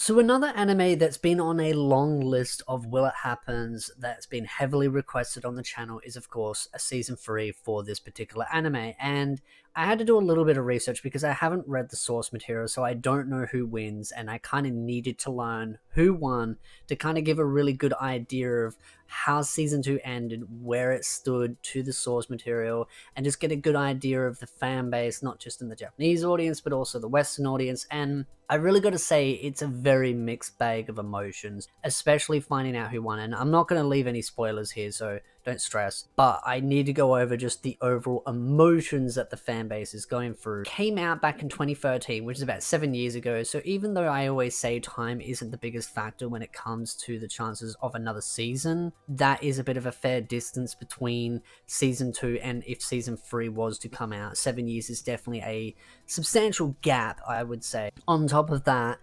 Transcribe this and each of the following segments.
So another anime that's been on a long list of Will It Happens that's been heavily requested on the channel is of course a season 3 for this particular anime, and I had to do a little bit of research because I haven't read the source material, so I don't know who wins, and I kind of needed to learn who won to kind of give a really good idea of how season 2 ended, where it stood to the source material, and just get a good idea of the fan base, not just in the Japanese audience but also the Western audience. And I really got to say, it's a very mixed bag of emotions, especially finding out who won. And I'm not going to leave any spoilers here, so don't stress. But I need to go over just the overall emotions that the fan base is going through. Came out back in 2013, which is about 7 years ago. So even though I always say time isn't the biggest factor when it comes to the chances of another season, that is a bit of a fair distance between season 2 and if season 3 was to come out. 7 years is definitely a substantial gap, I would say. On top of that,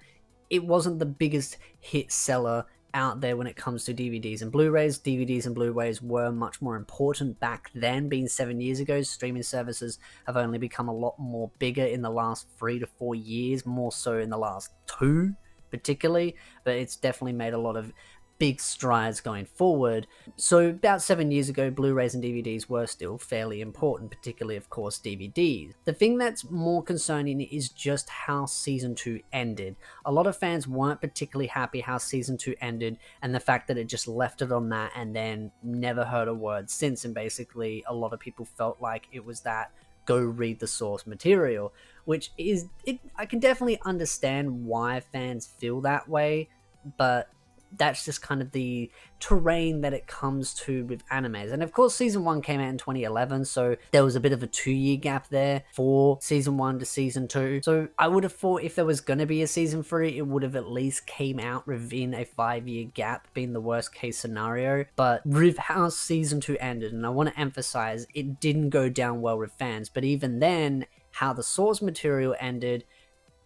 it wasn't the biggest hit seller out there when it comes to DVDs and Blu-rays. DVDs and Blu-rays were much more important back then, being 7 years ago. Streaming services have only become a lot more bigger in the last 3 to 4 years, more so in the last 2 particularly, but it's definitely made a lot of big strides going forward. So about 7 years ago, Blu-rays and DVDs were still fairly important, particularly of course DVDs. The thing that's more concerning is just how season 2 ended. A lot of fans weren't particularly happy how season 2 ended, and the fact that it just left it on that and then never heard a word since, and basically a lot of people felt like it was that go read the source material, which is it. I can definitely understand why fans feel that way, but that's just kind of the terrain that it comes to with animes. And of course season 1 came out in 2011, so there was a bit of a 2-year gap there for season 1 to season 2. So I would have thought if there was going to be a season 3, it would have at least came out within a 5-year gap, being the worst case scenario. But with how season 2 ended, and I want to emphasize, it didn't go down well with fans, but even then, how the source material ended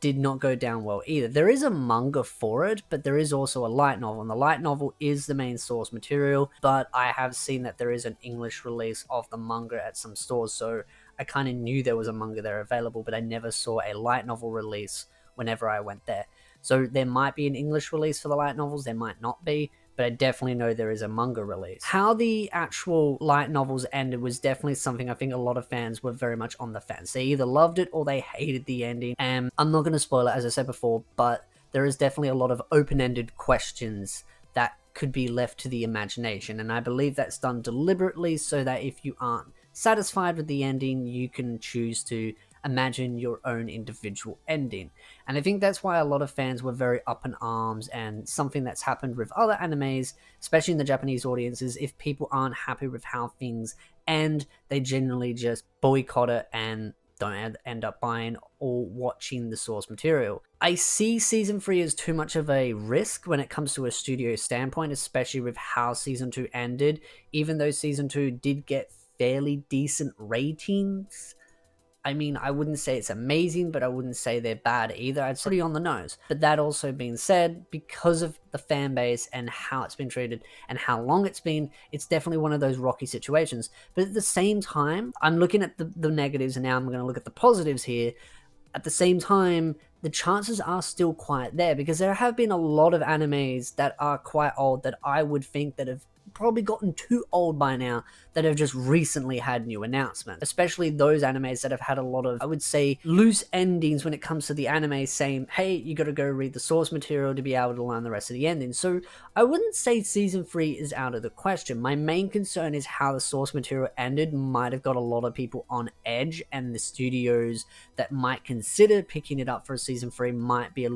did not go down well either. There is a manga for it, but there is also a light novel, and the light novel is the main source material, but I have seen that there is an English release of the manga at some stores, so I kind of knew there was a manga there available, but I never saw a light novel release whenever I went there. So there might be an English release for the light novels, there might not be, but I definitely know there is a manga release. How the actual light novels ended was definitely something I think a lot of fans were very much on the fence. They either loved it or they hated the ending, and I'm not going to spoil it as I said before, but there is definitely a lot of open-ended questions that could be left to the imagination, and I believe that's done deliberately so that if you aren't satisfied with the ending, you can choose to imagine your own individual ending. And I think that's why a lot of fans were very up in arms, and something that's happened with other animes, especially in the Japanese audiences, if people aren't happy with how things end, they generally just boycott it and don't end up buying or watching the source material. I see season 3 as too much of a risk when it comes to a studio standpoint, especially with how season 2 ended. Even though season 2 did get fairly decent ratings, I mean, I wouldn't say it's amazing, but I wouldn't say they're bad either. It's pretty on the nose. But that also being said, because of the fan base and how it's been treated and how long it's been, it's definitely one of those rocky situations. But at the same time, I'm looking at the negatives, and now I'm going to look at the positives here. At the same time, the chances are still quite there, because there have been a lot of animes that are quite old that I would think that have probably gotten too old by now, that have just recently had new announcements, especially those animes that have had a lot of, I would say, loose endings when it comes to the anime saying, hey, you gotta go read the source material to be able to learn the rest of the ending. So I wouldn't say season 3 is out of the question. My main concern is how the source material ended might have got a lot of people on edge, and the studios that might consider picking it up for a season 3 might be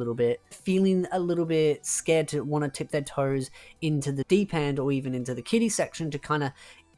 feeling a little bit scared to want to tip their toes into the deep end or even into the kiddie section to kind of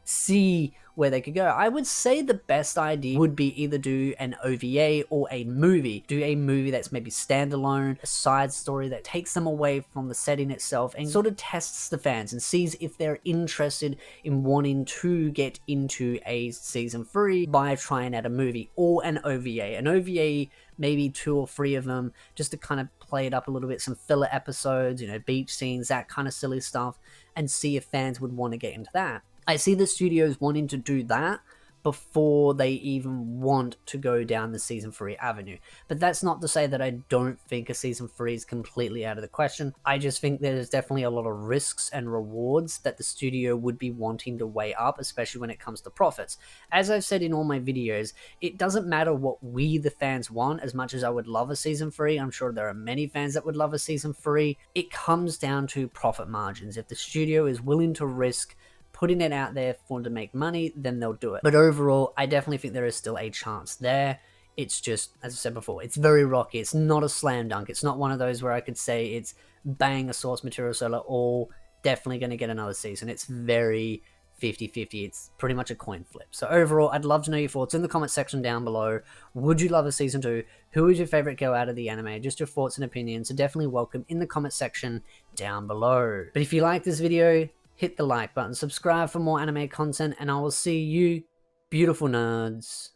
see where they could go. I would say the best idea would be either do an OVA or a movie. Do a movie that's maybe standalone, a side story that takes them away from the setting itself and sort of tests the fans and sees if they're interested in wanting to get into a season 3 by trying out a movie or an OVA. An OVA, maybe 2 or 3 of them, just to kind of play it up a little bit, some filler episodes, beach scenes, that kind of silly stuff, and see if fans would want to get into that. I see the studios wanting to do that, before they even want to go down the season 3 avenue. But that's not to say that I don't think a season 3 is completely out of the question. I just think there's definitely a lot of risks and rewards that the studio would be wanting to weigh up, especially when it comes to profits. As I've said in all my videos, it doesn't matter what we the fans want. As much as I would love a season 3, I'm sure there are many fans that would love a season 3, it comes down to profit margins. If the studio is willing to risk putting it out there for to make money, then they'll do it. But overall, I definitely think there is still a chance there. It's just, as I said before, it's very rocky. It's not a slam dunk. It's not one of those where I could say it's bang, a source material seller, all definitely going to get another season. It's very 50-50. It's pretty much a coin flip. So overall, I'd love to know your thoughts in the comment section down below. Would you love a season 2? Who is your favorite girl out of the anime? Just your thoughts and opinions. So definitely welcome in the comment section down below. But if you like this video, hit the like button, subscribe for more anime content, and I will see you, beautiful nerds,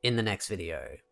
in the next video.